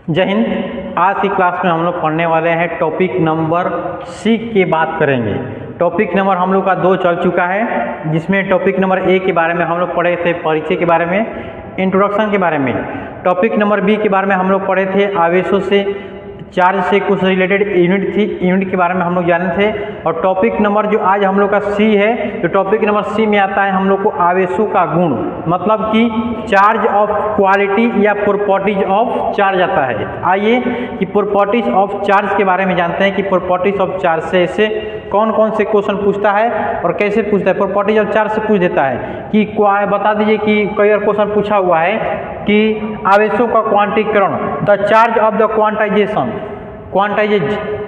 जय हिंद। आज की क्लास में हम लोग पढ़ने वाले हैं टॉपिक नंबर सी की बात करेंगे। टॉपिक नंबर हम लोग का 2 चल चुका है, जिसमें टॉपिक नंबर ए के बारे में हम लोग पढ़े थे परिचय के बारे में, इंट्रोडक्शन के बारे में। टॉपिक नंबर बी के बारे में हम लोग पढ़े थे आवेशों से चार्ज से कुछ रिलेटेड यूनिट थी, यूनिट के बारे में हम लोग जाने थे। और टॉपिक नंबर जो आज हम लोग का सी है, तो टॉपिक नंबर सी में आता है हम लोग को आवेशों का गुण, मतलब कि चार्ज ऑफ क्वालिटी या प्रॉपर्टीज ऑफ चार्ज आता है। आइए कि प्रॉपर्टीज ऑफ चार्ज के बारे में जानते हैं कि प्रॉपर्टीज ऑफ चार्ज से ऐसे कौन कौन से क्वेश्चन पूछता है और कैसे पूछता है। प्रॉपर्टीज ऑफ चार्ज से पूछ देता है कि बता दीजिए कि कई बार क्वेश्चन पूछा हुआ है कि आवेशों का क्वांटीकरण, the charge of the quantization,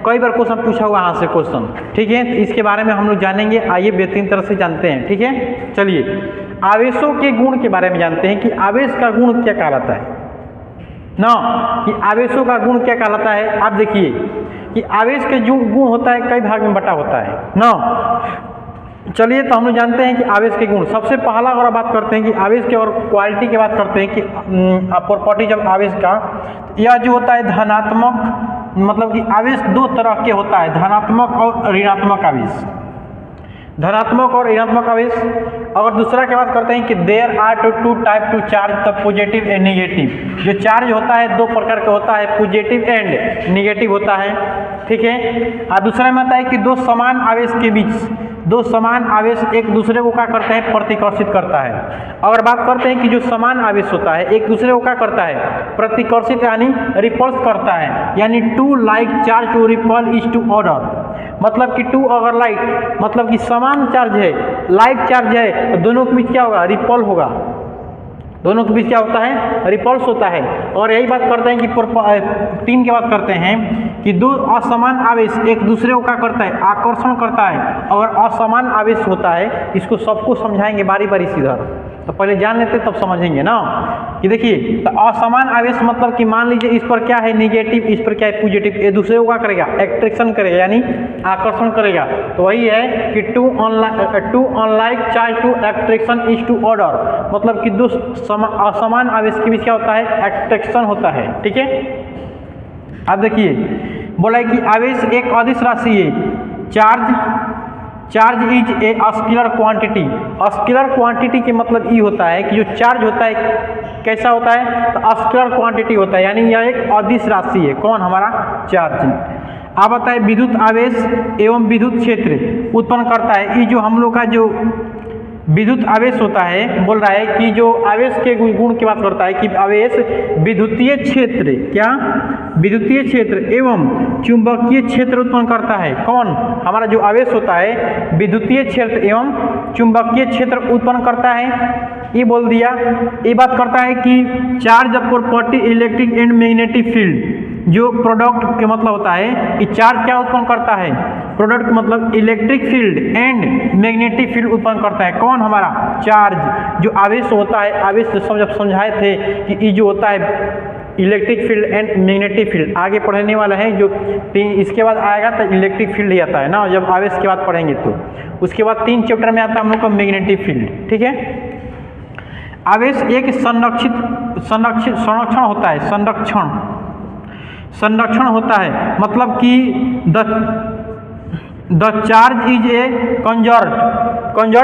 कई बार क्वेश्चन पूछा हुआ यहाँ से क्वेश्चन, ठीक है। तो इसके बारे में हम लोग जानेंगे। आइए बेहतरीन तरह से जानते हैं, ठीक है। चलिए आवेशों के गुण के बारे में जानते हैं कि आवेश का गुण क्या कहलाता है ना, कि आवेशों का गुण क्या कहलाता है। आप देखिए कि आवेश के जो गुण होता है कई भाग में बटा होता है ना। चलिए तो हम लोग जानते हैं कि आवेश के गुण, सबसे पहला अगर बात करते हैं कि आवेश के और क्वालिटी की बात करते हैं कि प्रॉपर्टीज ऑफ आवेश का, यह जो होता है धनात्मक, मतलब कि आवेश 2 तरह के होता है, धनात्मक और ऋणात्मक आवेश, धनात्मक और ऋणात्मक आवेश। अगर दूसरा की बात करते हैं कि there are two type to charge, the positive and negative. जो चार्ज होता है 2 प्रकार का होता है, पॉजिटिव एंड निगेटिव होता है, ठीक है। और दूसरा में आता है कि 2 समान आवेश के बीच, 2 समान आवेश एक दूसरे को क्या करते हैं, प्रतिकर्षित करता है। अगर बात करते हैं कि जो समान आवेश होता है एक दूसरे को क्या करता है, प्रतिकर्षित यानी रिपल्स करता है, यानी 2 like charge to repel is to order, मतलब कि 2 अगर लाइक, मतलब कि समान चार्ज है, लाइक चार्ज है, तो दोनों के बीच क्या होगा, रिपल होगा, दोनों के बीच क्या होता है, रिपल्स होता है। और यही बात करते हैं कि 3 की बात करते हैं कि 2 असमान आवेश एक दूसरे को क्या करता है, आकर्षण करता है। अगर असमान आवेश होता है, इसको सबको समझाएंगे बारी बारी सीधा, तो पहले जान लेते तब समझेंगे ना। कि देखिए तो असमान आवेश मतलब कि मान लीजिए इस पर क्या है निगेटिव, इस पर क्या है पॉजिटिव, ये दूसरे को क्या करेगा, एट्रैक्शन करेगा यानी आकर्षण करेगा। तो वही है कि 2 unlike charge to attraction is to order, मतलब कि 2 असमान आवेश के बीच क्या होता है, एट्रैक्शन होता है, ठीक है। अब देखिए बोला है कि आवेश एक अदिश राशि है, charge is a scalar quantity. Scalar quantity के मतलब ये होता है कि जो चार्ज होता है कैसा होता है, तो स्केलर क्वांटिटी होता है, यानी यह एक अदिश राशि है। कौन, हमारा चार्ज। अब बताए विद्युत आवेश एवं विद्युत क्षेत्र उत्पन्न करता है। ये जो हम लोग का जो विद्युत आवेश होता है, बोल रहा है कि जो आवेश के गुण की बात करता है कि आवेश विद्युतीय क्षेत्र, क्या, विद्युतीय क्षेत्र एवं चुंबकीय क्षेत्र उत्पन्न करता है। कौन, हमारा जो आवेश होता है विद्युतीय क्षेत्र एवं चुंबकीय क्षेत्र उत्पन्न करता है, ये बोल दिया। ये बात करता है कि charge property electric and magnetic field, जो प्रोडक्ट के मतलब होता है कि चार्ज क्या उत्पन्न करता है, प्रोडक्ट मतलब electric field and magnetic field उत्पन्न करता है। कौन, हमारा चार्ज। जो आवेश होता है, आवेश जब समझाए थे कि ये जो होता है electric field and magnetic field, आगे पढ़ने वाला है जो 3, इसके बाद आएगा तो इलेक्ट्रिक फील्ड ही आता है ना, जब आवेश के बाद पढ़ेंगे तो उसके बाद 3 चैप्टर में आता है हम लोग का मैग्नेटिक फील्ड, ठीक है। आवेश एक संरक्षण होता है, संरक्षण होता है, मतलब कि the charge is A conserve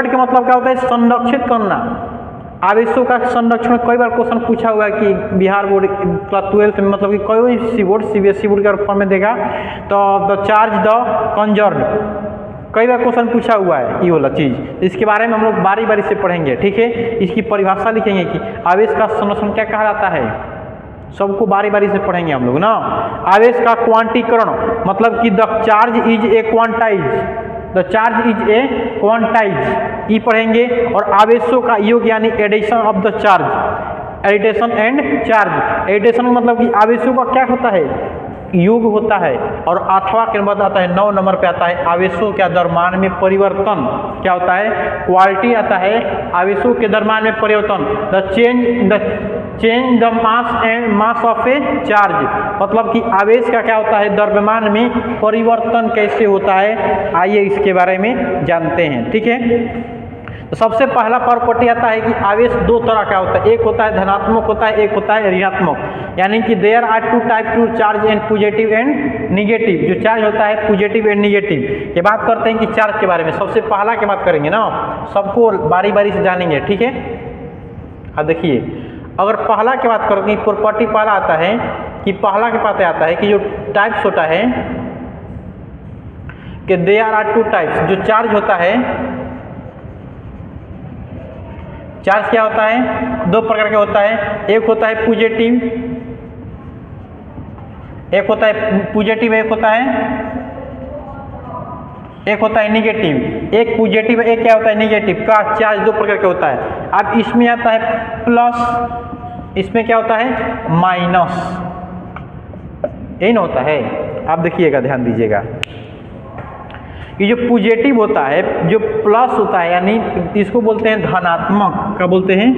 के मतलब क्या होता है, संरक्षित करना। आवेशों का संरक्षण कई बार क्वेश्चन पूछा हुआ है कि बिहार बोर्ड क्लास 12 में, मतलब कि कोई सी बोर्ड सीबीएसई बोर्ड के फॉर्म में देगा तो द चार्ज द कंजर्व, कई बार क्वेश्चन पूछा हुआ है ये वाला चीज़। इसके बारे में हम लोग बारी बारी से पढ़ेंगे, ठीक है। इसकी परिभाषा लिखेंगे कि आवेश का संरक्षण क्या कहा जाता है, सबको बारी बारी से पढ़ेंगे हम लोग ना। आवेश का क्वांटीकरण मतलब कि the charge is a quantize, the charge is a quantize, ये पढ़ेंगे। और आवेशों का योग यानी addition of the charge, addition and charge. Addition मतलब कि आवेशों का क्या होता है, योग होता है। और 8वां के बाद आता है 9 नंबर पे आता है आवेशों के दरम्यान में परिवर्तन, क्या होता है, क्वालिटी आता है आवेशों के दरम्यान में परिवर्तन। The change the mass of A charge, मतलब कि आवेश का क्या होता है, द्रव्यमान में परिवर्तन कैसे होता है, आइए इसके बारे में जानते हैं, ठीक है। तो सबसे पहला प्रॉपर्टी आता है कि आवेश 2 तरह का होता है, एक होता है धनात्मक होता है, एक होता है ऋणात्मक। यानी कि there are two type to charge and positive and negative. जो चार्ज होता है पॉजिटिव एंड निगेटिव। ये बात करते हैं कि चार्ज के बारे में। सबसे पहला की बात करेंगे ना, सबको बारी बारी से जानेंगे, ठीक है। अब देखिए, अगर पहला की बात करेंगे, प्रॉपर्टी पहला आता है कि पहला के पाते आता है कि जो टाइप्स होता है कि देयर आर टू टाइप्स। जो चार्ज होता है, चार्ज क्या होता है, दो प्रकार का होता है। एक होता है पॉजिटिव, एक होता है पॉजिटिव, एक होता है निगेटिव। एक पॉजिटिव, एक क्या होता है निगेटिव का चार्ज दो प्रकार का होता है। अब इसमें आता है प्लस, इसमें क्या होता है माइनस, यही ना होता है। आप देखिएगा, ध्यान दीजिएगा, ये जो पॉजिटिव होता है, जो प्लस होता है, यानी इसको बोलते हैं धनात्मक। क्या बोलते हैं,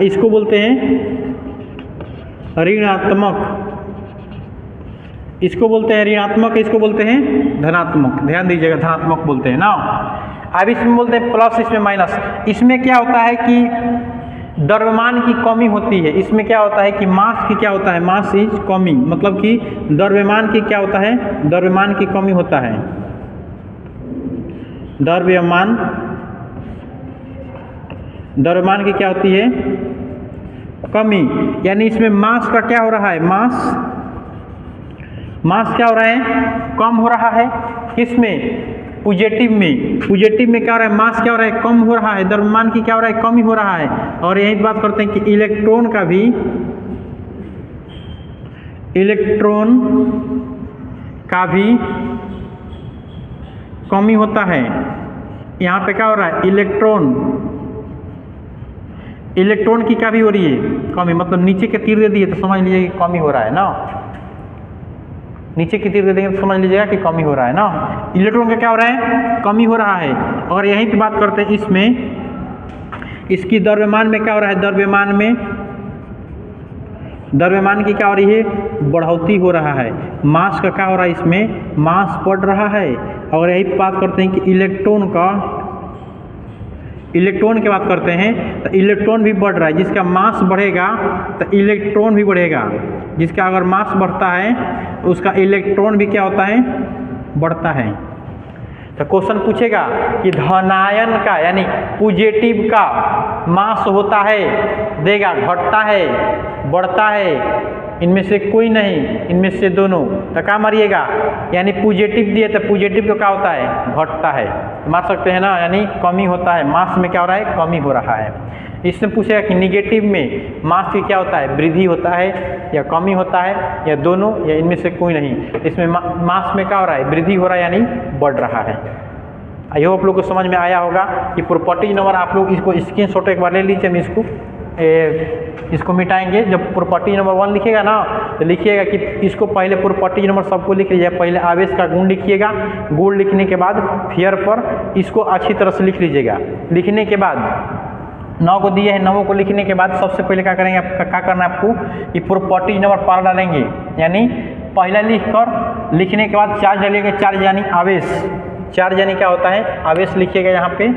इसको बोलते हैं ऋणात्मक, इसको बोलते हैं ऋणात्मक, इसको बोलते हैं धनात्मक। ध्यान दीजिएगा, धनात्मक बोलते हैं ना। अब इसमें बोलते हैं प्लस, इसमें माइनस। इसमें क्या होता है कि द्रव्यमान की कमी होती है। इसमें क्या होता है कि मास की क्या होता है, मास इज कमी, मतलब कि द्रव्यमान की क्या होता है, द्रव्यमान की कमी होता है। द्रव्यमान की क्या होती है, कमी। यानी इसमें मास का क्या हो रहा है, मास क्या हो रहा है, कम हो रहा है। किसमें, पॉजिटिव में। पॉजिटिव में क्या हो रहा है, मास क्या हो रहा है, कम हो रहा है। द्रव्यमान की क्या हो रहा है, कमी हो रहा है। और यही बात करते हैं कि इलेक्ट्रॉन का भी कमी होता है। यहाँ पे क्या हो रहा है, इलेक्ट्रॉन की क्या भी हो रही है, कमी। मतलब नीचे के तीर दे दिए तो समझ लीजिए कि कमी हो रहा है ना, नीचे की तीर दे देंगे तो समझ लीजिएगा कि कमी हो रहा है ना। इलेक्ट्रॉन का क्या हो रहा है, कमी हो रहा है। और यहीं पे बात करते हैं इसमें, इसकी द्रव्यमान में क्या हो रहा है, द्रव्यमान की क्या हो रही है, बढ़ोतरी हो रहा है। मास का क्या हो रहा है, इसमें मास बढ़ रहा है। और यही पे बात करते हैं कि इलेक्ट्रॉन की बात करते हैं तो इलेक्ट्रॉन भी बढ़ रहा है। जिसका मास बढ़ेगा तो इलेक्ट्रॉन भी बढ़ेगा। जिसका अगर मास बढ़ता है तो उसका इलेक्ट्रॉन भी क्या होता है, बढ़ता है। तो क्वेश्चन पूछेगा कि धनायन का यानी पॉजिटिव का मास होता है, देगा, घटता है, बढ़ता है, इनमें से कोई नहीं, इनमें से दोनों। तो क्या मारिएगा, यानी पॉजिटिव दिए तो पॉजिटिव को क्या होता है, घटता है, मार सकते हैं ना। यानी कमी होता है, मास में क्या हो रहा है, कमी हो रहा है। इसमें पूछेगा कि निगेटिव में मास की क्या होता है, वृद्धि होता है या कमी होता है या दोनों या इनमें से कोई नहीं। इसमें मास में क्या हो रहा है, वृद्धि हो रहा है यानी बढ़ रहा है। आई होप आप लोग को समझ में आया होगा कि प्रॉपर्टी नंबर आप लोग इसको स्क्रीनशॉट एक बार ले लीजिए। हम इसको मिटाएंगे। जब प्रॉपर्टी नंबर 1 लिखिएगा ना तो लिखिएगा कि इसको पहले प्रॉपर्टी नंबर सबको लिख लीजिए। पहले आवेश का गुण लिखिएगा, गुण लिखने के बाद फियर पर इसको अच्छी तरह से लिख लीजिएगा। लिखने के बाद 9 को दिए हैं, 9 को लिखने के बाद सबसे पहले क्या करेंगे, क्या करना है आपको कि प्रॉपर्टी नंबर पर डालेंगे। यानी पहला लिखकर लिखने के बाद चार्ज डालिएगा, चार्ज यानी आवेश, चार्ज यानी क्या होता है, आवेश लिखिएगा यहाँ पे।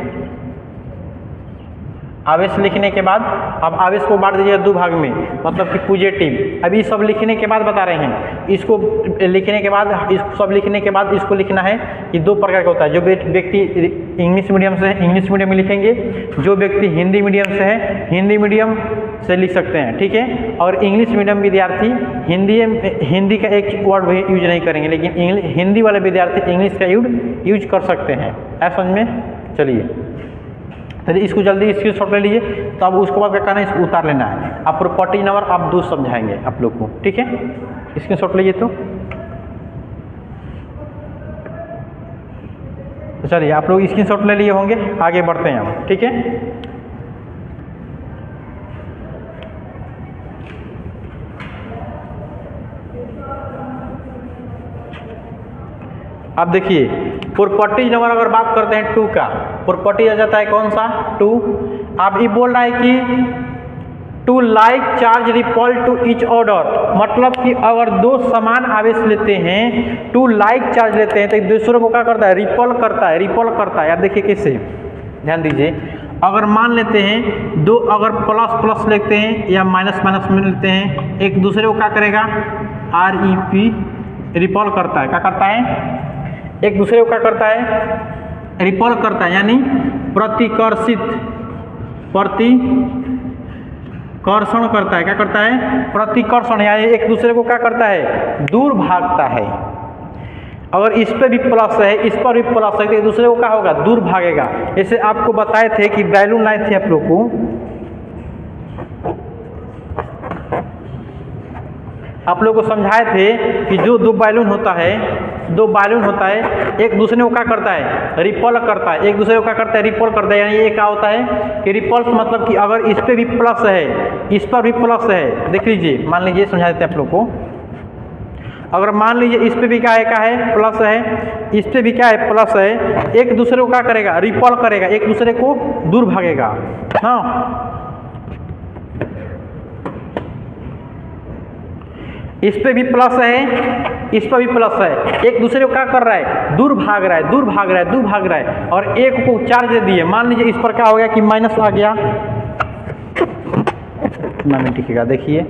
आवेश लिखने के बाद अब आवेश को बांट दीजिएगा 2 भाग में, मतलब कि पॉजिटिव। अभी सब लिखने के बाद बता रहे हैं, इसको लिखने के बाद, इसको सब लिखने के बाद इसको लिखना है कि 2 प्रकार का होता है। जो व्यक्ति इंग्लिश मीडियम से है, इंग्लिश मीडियम में लिखेंगे। जो व्यक्ति हिंदी मीडियम से है, हिंदी मीडियम से लिख सकते हैं, ठीक है। और इंग्लिश मीडियम विद्यार्थी हिंदी का एक वर्ड भी यूज नहीं करेंगे, लेकिन हिंदी वाले विद्यार्थी इंग्लिश का यूज कर सकते हैं। ऐसा समझ में, चलिए चलिए इसको जल्दी स्क्रीनशॉट ले लीजिए। तो अब उसके बाद क्या करना है, इसको उतार लेना है। अब प्रॉपर्टी नंबर आप 2 समझाएंगे आप लोग को, ठीक है। स्क्रीनशॉट लीजिए। तो चलिए आप लोग स्क्रीनशॉट ले लिए होंगे, आगे बढ़ते हैं हम, ठीक है। अब देखिए प्रॉपर्टी नंबर अगर बात करते हैं 2 का, प्रॉपर्टी आ जाता है कौन सा, 2। अब ये बोल रहा है कि two like charge repel to each order, मतलब कि अगर 2 समान आवेश लेते हैं, टू लाइक चार्ज लेते हैं तो एक दूसरे को क्या करता है, रिपल करता है। अब देखिए कैसे, ध्यान दीजिए। अगर मान लेते हैं दो, अगर प्लस प्लस लेते हैं या माइनस माइनस में लेते हैं, एक दूसरे को क्या करेगा, REP रिपॉल करता है। क्या करता है? एक दूसरे को क्या करता है? रिपॉल करता है, यानी प्रतिकर्षण करता है। क्या करता है? प्रतिकर्षण, यानी एक दूसरे को क्या करता है? दूर भागता है। अगर इस पे भी प्लस है, इस पर भी प्लस है, तो एक दूसरे को क्या होगा? दूर भागेगा। जैसे आपको बताए थे कि बैलून लाए थे आप लोग को, आप लोग को समझाए थे कि जो दो बैलून होता है, एक दूसरे को क्या करता है? रिपल करता है। एक दूसरे को क्या करता है? रिपल करता है। यानी ये क्या होता है कि रिपल्स मतलब कि अगर इस पे भी प्लस है, इस पर भी प्लस है, देख लीजिए, मान लीजिए, समझा देते हैं आप लोग को। अगर मान लीजिए इस पे भी क्या है? प्लस है, इस पे भी क्या है? प्लस है। एक दूसरे को क्या करेगा? रिपल करेगा, एक दूसरे को दूर भागेगा। हाँ, इस पे भी प्लस है, इस पर भी प्लस है, एक दूसरे को क्या कर रहा है? दूर भाग रहा है। और एक को चार्ज दे दिए, मान लीजिए इस पर क्या हो गया कि माइनस आ गया, मिनट टिकेगा, देखिए,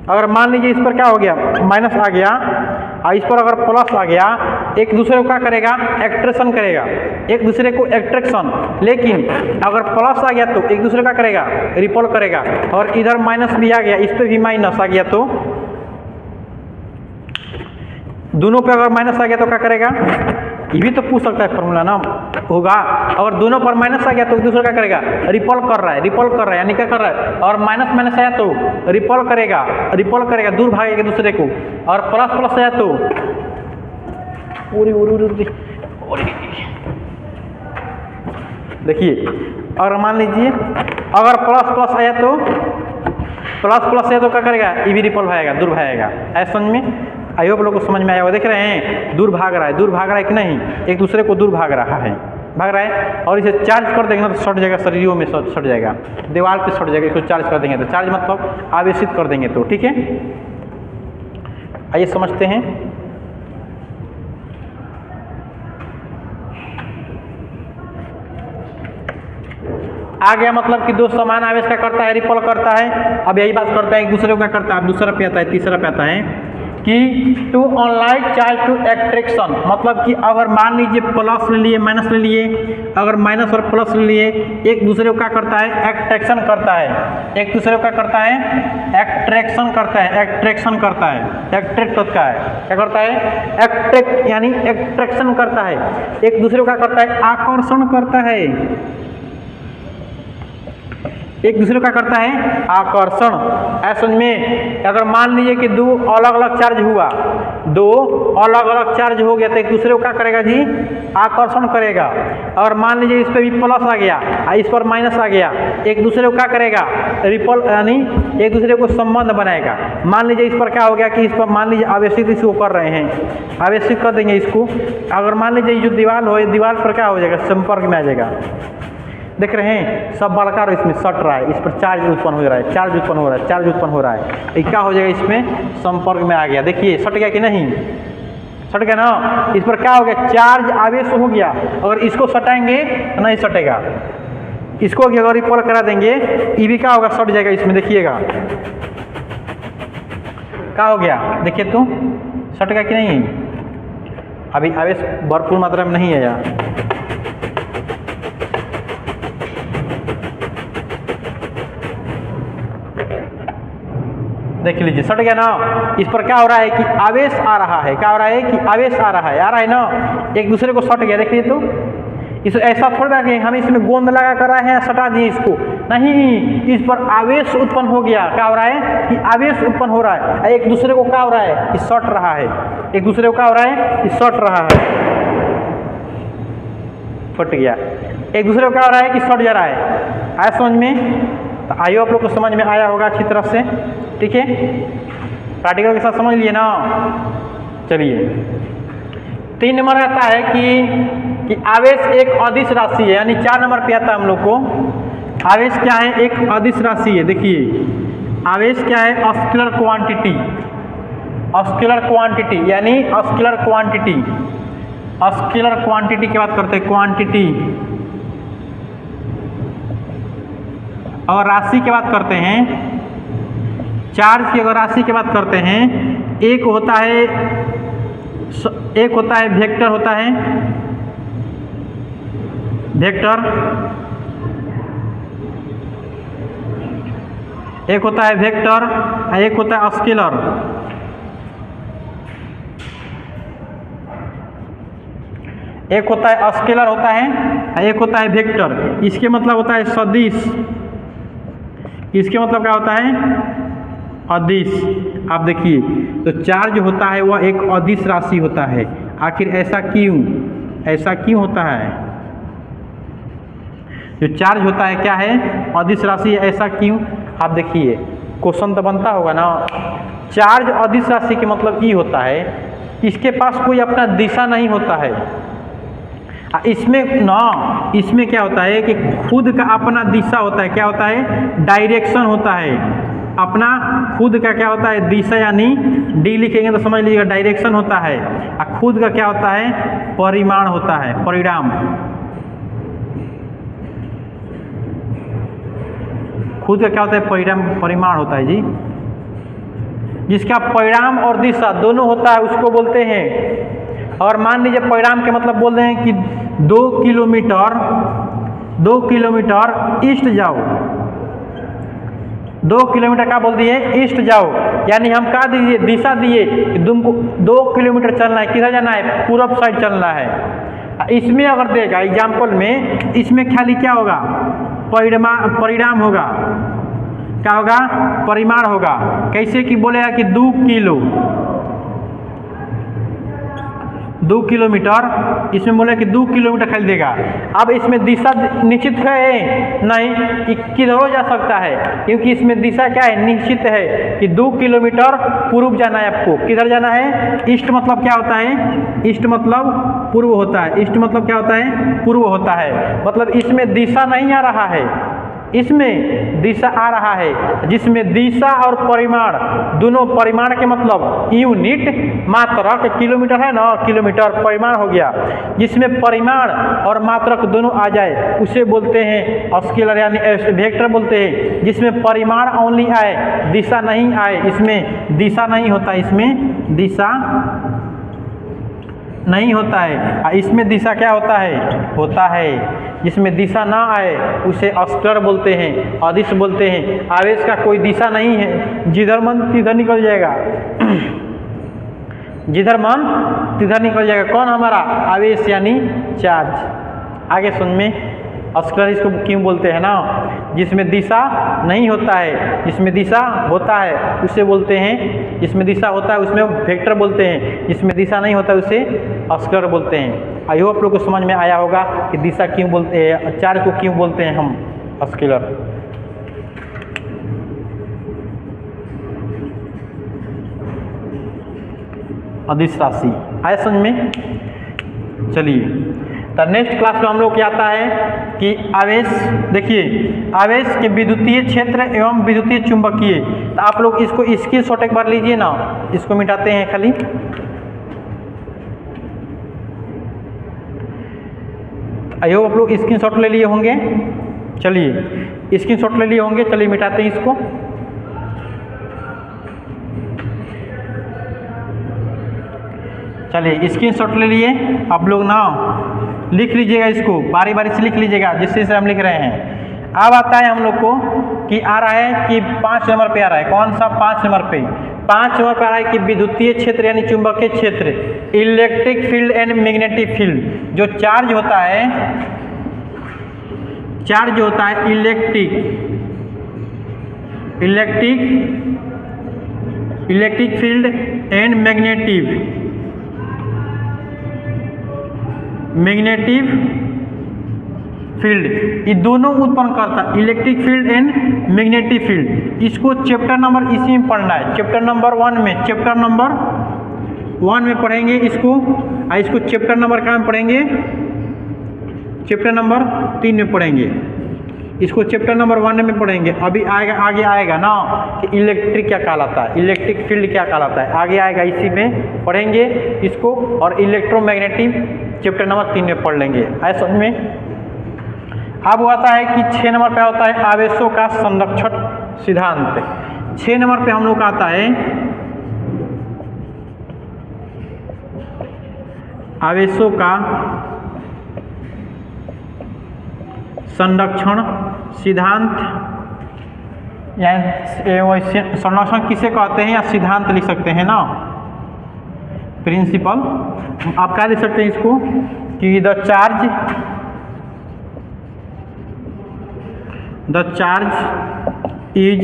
अगर मान लीजिए इस पर क्या हो गया? माइनस आ गया, और इस पर अगर प्लस आ गया, एक दूसरे को क्या करेगा? एक्ट्रैक्शन करेगा, एक दूसरे को एक्ट्रैक्शन। लेकिन अगर प्लस आ गया तो एक दूसरे का करेगा? रिपल करेगा। और इधर माइनस भी आ गया, इस पर भी माइनस आ गया, तो दोनों पे अगर माइनस आ गया तो क्या करेगा? ये भी तो पूछ सकता है फॉर्मूला ना, होगा। अगर दोनों पर माइनस आ गया तो एक दूसरे का करेगा? रिपल कर रहा है, यानी क्या कर रहा है? और माइनस माइनस आया तो रिपल करेगा, दूर भागेगा एक दूसरे को। और प्लस प्लस आया तो देखिए, और मान लीजिए अगर प्लस प्लस आया तो क्या करेगा? ये भी रिपल भागेगा, दूर भागेगा। ऐसा समझ में? आई होप लोग को समझ में आया होगा। देख रहे हैं, दूर भाग रहा है कि नहीं? एक दूसरे को दूर भाग रहा है। और इसे चार्ज कर देंगे ना तो सट जाएगा, शरीरों में सट जाएगा, दीवार पे सट जाएगा। इसको चार्ज कर देंगे तो, चार्ज मतलब आवेशित कर देंगे तो, ठीक है। आइए समझते हैं। आ गया मतलब कि दो समान आवेश का करता है? रिपल करता है। अब यही बात करता है, एक दूसरे को क्या करता है? अब दूसरा पे आता है, तीसरा पे आता है कि टू अनलाइक चार्ज टू एक्ट्रैक्शन, मतलब कि अगर मान लीजिए प्लस ले लिए, माइनस ले लिए, अगर माइनस और प्लस ले लिए, एक दूसरे को क्या करता है? एक्ट्रैक्शन करता है। एक दूसरे को क्या करता है? एक्ट्रैक्शन करता है। एक्ट्रैक्ट होता है, क्या करता है? एक्ट्रैक्ट, यानी एक्ट्रैक्शन करता है। एक दूसरे को क्या करता है? आकर्षण करता है। एक दूसरे का करता है आकर्षण। ऐसा में अगर मान लीजिए कि दो अलग अलग चार्ज हो गया तो एक दूसरे को क्या करेगा जी? आकर्षण करेगा। और मान लीजिए इस पर भी प्लस आ गया और इस पर माइनस आ गया, एक दूसरे को क्या करेगा? रिपल, यानी एक दूसरे को संबंध बनाएगा। मान लीजिए इस पर क्या हो गया कि इस पर मान लीजिए आवेशित इसको कर रहे हैं, आवेशित कर देंगे इसको। अगर मान लीजिए जो दीवार हो, दीवार पर क्या हो जाएगा? संपर्क में आ जाएगा। देख रहे हैं, सब बड़का इसमें सट रहा है, इस पर चार्ज उत्पन्न हो रहा है, ये क्या हो जाएगा? इसमें संपर्क में आ गया। देखिए सट गया कि नहीं? सट गया ना। इस पर क्या हो गया? चार्ज आवेश हो गया। अगर इसको सटाएंगे तो नहीं सटेगा, इसको अगर रिपल करा देंगे ये भी क्या होगा? सट जाएगा इसमें। देखिएगा क्या हो गया, देखिए तो सट गया कि नहीं? अभी आवेश भरपूर मात्रा में नहीं आया। देख लीजिए सट गया ना। इस पर क्या हो रहा है कि आवेश आ रहा है, क्या हो रहा है कि आवेश आ रहा है ना, एक दूसरे को सट गया। देखिए तो इस ऐसा थोड़ा कि हम इसमें गोंद लगा कर रहे हैं, सटा दिए इसको, नहीं, इस पर आवेश उत्पन्न हो गया। क्या हो रहा है कि आवेश उत्पन्न हो रहा है। एक दूसरे को क्या हो रहा है कि सट रहा है, एक दूसरे को क्या हो रहा है कि सट रहा है, फट गया। एक दूसरे को क्या हो रहा है कि सट जा रहा है। आया समझ में? तो आइए आप लोग को समझ में आया होगा अच्छी तरह से, ठीक है। प्रैक्टिकल के साथ समझ लिए ना। चलिए 3 नंबर आता है कि आवेश एक अदिश राशि है, यानी 4 नंबर पे आता है हम लोग को। आवेश क्या है? एक अदिश राशि है। देखिए आवेश क्या है? स्केलर क्वांटिटी, यानी स्केलर क्वांटिटी की बात करते हैं। क्वांटिटी और राशि की बात करते हैं, चार्ज की अगर राशि की बात करते हैं, एक होता है वेक्टर होता है, वेक्टर, एक होता है वेक्टर, एक होता है स्केलर। एक होता है स्केलर होता है, एक होता है वेक्टर। इसके मतलब होता है सदिश, इसके मतलब क्या होता है अदिश। आप देखिए, तो चार्ज होता है वह एक अदिश राशि होता है। आखिर ऐसा क्यों, ऐसा क्यों होता है? जो चार्ज होता है क्या है, अदिश राशि, ऐसा क्यों? आप देखिए, क्वेश्चन तो बनता होगा ना। चार्ज अदिश राशि के मतलब ये होता है, इसके पास कोई अपना दिशा नहीं होता है। इसमें क्या होता है कि खुद का अपना दिशा होता है। क्या होता है? डायरेक्शन होता है। अपना खुद का क्या होता है? दिशा, यानी डी लिखेंगे तो समझ लीजिएगा डायरेक्शन होता है। और खुद का क्या होता है? परिमाण होता है, परिणाम। खुद का क्या होता है? परिमाण होता है जी। जिसका परिणाम और दिशा दोनों होता है उसको बोलते हैं। और मान लीजिए परिणाम के मतलब बोल रहे हैं कि 2 किलोमीटर ईस्ट जाओ। 2 किलोमीटर का बोल दिए ईस्ट जाओ, यानी हम क्या दिए? दिशा दिए कि तुमको 2 किलोमीटर चलना है। किधर जाना है? पूरब साइड चलना है। इसमें अगर देगा एग्जाम्पल में, इसमें खाली क्या होगा? परिणाम होगा। क्या होगा? परिमाण होगा। कैसे कि बोलेगा कि 2 किलोमीटर, इसमें बोले कि 2 किलोमीटर खाली देगा। अब इसमें दिशा निश्चित है नहीं कि किधर जा सकता है, क्योंकि इसमें दिशा क्या है? निश्चित है कि 2 किलोमीटर पूर्व जाना है आपको। किधर जाना है? ईस्ट मतलब क्या होता है? ईस्ट मतलब पूर्व होता है। ईस्ट मतलब क्या होता है? पूर्व होता है। मतलब इसमें दिशा नहीं आ रहा है, इसमें दिशा आ रहा है। जिसमें दिशा और परिमाण दोनों, परिमाण के मतलब यूनिट, मात्रक, किलोमीटर है ना, किलोमीटर परिमाण हो गया। जिसमें परिमाण और मात्रक दोनों आ जाए उसे बोलते हैं स्केलर, यानी वेक्टर बोलते हैं। जिसमें परिमाण ओनली आए, दिशा नहीं आए, इसमें दिशा नहीं होता, इसमें दिशा नहीं होता है। इसमें दिशा क्या होता है? होता है। जिसमें दिशा ना आए उसे स्केलर बोलते हैं, अदिश बोलते हैं। आवेश का कोई दिशा नहीं है, जिधर मन तिधर निकल जाएगा। जिधर मन तिधर निकल जाएगा। कौन? हमारा आवेश यानी चार्ज। आगे सुन में, स्केलर इसको क्यों बोलते हैं ना? जिसमें दिशा नहीं होता है, जिसमें दिशा होता है उसे बोलते हैं, जिसमें दिशा होता है उसमें वेक्टर बोलते हैं, जिसमें दिशा नहीं होता है उसे स्केलर बोलते हैं। आई होप आप लोग को समझ में आया होगा कि दिशा क्यों बोलते हैं, चार्ज को क्यों बोलते हैं हम स्केलर। अदिश राशि आया समझ में? चलिए, तो नेक्स्ट क्लास में हम लोग क्या आता है कि आवेश। देखिए, आवेश के विद्युतीय क्षेत्र एवं विद्युतीय चुंबकीय। तो आप लोग इसको स्क्रीनशॉट एक बार लीजिए ना, इसको मिटाते हैं खाली। आई होप आप लोग स्क्रीनशॉट ले लिए होंगे। चलिए, स्क्रीनशॉट ले लिए होंगे, चलिए मिटाते हैं इसको। चलिए, स्क्रीनशॉट ले लिए आप लोग ना, लिख लीजिएगा इसको, बारी बारी से लिख लीजिएगा जिससे हम लिख रहे हैं। अब आता है हम लोग को कि आ रहा है कि 5 नंबर पे आ रहा है। कौन सा? 5 नंबर पे। 5 नंबर पे आ रहा है कि विद्युतीय क्षेत्र यानी चुंबकीय क्षेत्र, electric field and magnetic field. जो चार्ज होता है, चार्ज होता है electric field and magnetic field, ये दोनों उत्पन्न करता है, electric field and magnetic field. इसको चैप्टर नंबर इसी में पढ़ना है, चैप्टर नंबर 1 में, चैप्टर नंबर 1 में पढ़ेंगे इसको। इसको चैप्टर नंबर कहाँ में पढ़ेंगे? चैप्टर नंबर 3 में पढ़ेंगे। इसको चैप्टर नंबर 1 में पढ़ेंगे। अभी आएगा, आगे आएगा ना कि इलेक्ट्रिक क्या कहलाता है, इलेक्ट्रिक फील्ड क्या कहलाता है, आगे आएगा, इसी में पढ़ेंगे इसको। और इलेक्ट्रोमैग्नेटिक चैप्टर नंबर 3 में पढ़ लेंगे। आए समझ में? अब आता है कि 6 नंबर पे होता है आवेशों का संरक्षण सिद्धांत। 6 नंबर पे हम लोग का आता है आवेशों का संरक्षण सिद्धांत, या संरक्षण किसे कहते हैं या सिद्धांत लिख सकते हैं ना, प्रिंसिपल। आप क्या लिख सकते हैं इसको कि द चार्ज इज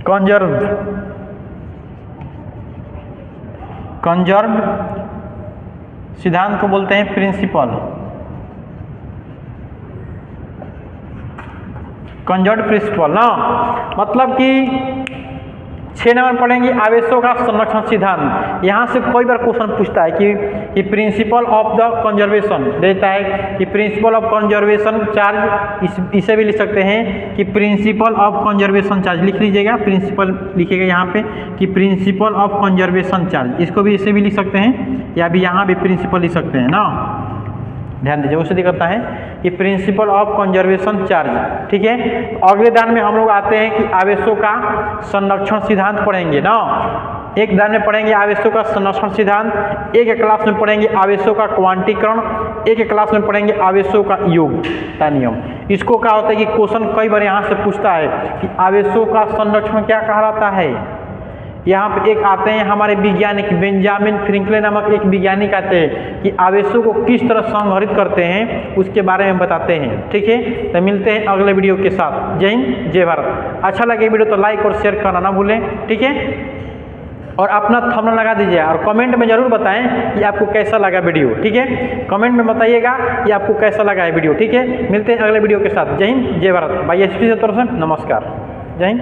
कंजर्व्ड सिद्धांत को बोलते हैं प्रिंसिपल, कंजर्व्ड प्रिंसिपल ना। मतलब कि 6 नंबर पढ़ेंगे आवेशों का संरक्षण सिद्धांत। यहाँ से कोई बार क्वेश्चन पूछता है कि प्रिंसिपल ऑफ द कंजर्वेशन देता है कि प्रिंसिपल ऑफ कंजर्वेशन चार्ज, इसे भी लिख सकते हैं कि प्रिंसिपल ऑफ कंजर्वेशन चार्ज लिख लीजिएगा, प्रिंसिपल लिखिएगा यहाँ पे कि प्रिंसिपल ऑफ कंजर्वेशन चार्ज, इसको भी इसे भी लिख सकते हैं या भी यहाँ भी प्रिंसिपल लिख सकते हैं ना, ध्यान दीजिए। उसे दिखाता है कि प्रिंसिपल ऑफ कंजर्वेशन चार्ज, ठीक है। तो अगले दान में हम लोग आते हैं कि आवेशों का संरक्षण सिद्धांत पढ़ेंगे ना। एक दान में पढ़ेंगे आवेशों का संरक्षण सिद्धांत, एक क्लास में पढ़ेंगे आवेशों का क्वांटीकरण, एक क्लास में पढ़ेंगे आवेशों का योग का नियम। इसको क्या होता है कि क्वेश्चन कई बार यहाँ से पूछता है कि आवेशों का संरक्षण क्या कहलाता है। यहाँ पे एक आते हैं हमारे वैज्ञानिक बेंजामिन फ्रैंकलिन नामक एक वैज्ञानिक आते हैं कि आवेशों को किस तरह संग्रहित करते हैं उसके बारे में बताते हैं, ठीक है। तो मिलते हैं अगले वीडियो के साथ। जय हिंद, जय भारत। अच्छा लगे वीडियो तो लाइक और शेयर करना ना भूलें, ठीक है। और अपना थंबनेल लगा दीजिए और कमेंट में जरूर बताएं कि आपको कैसा लगा वीडियो, ठीक है। कमेंट में बताइएगा कि आपको कैसा लगा है वीडियो, ठीक है। मिलते हैं अगले वीडियो के साथ। जय हिंद, जय भारत। बाई एसपी से तरफ से नमस्कार। जय हिंद।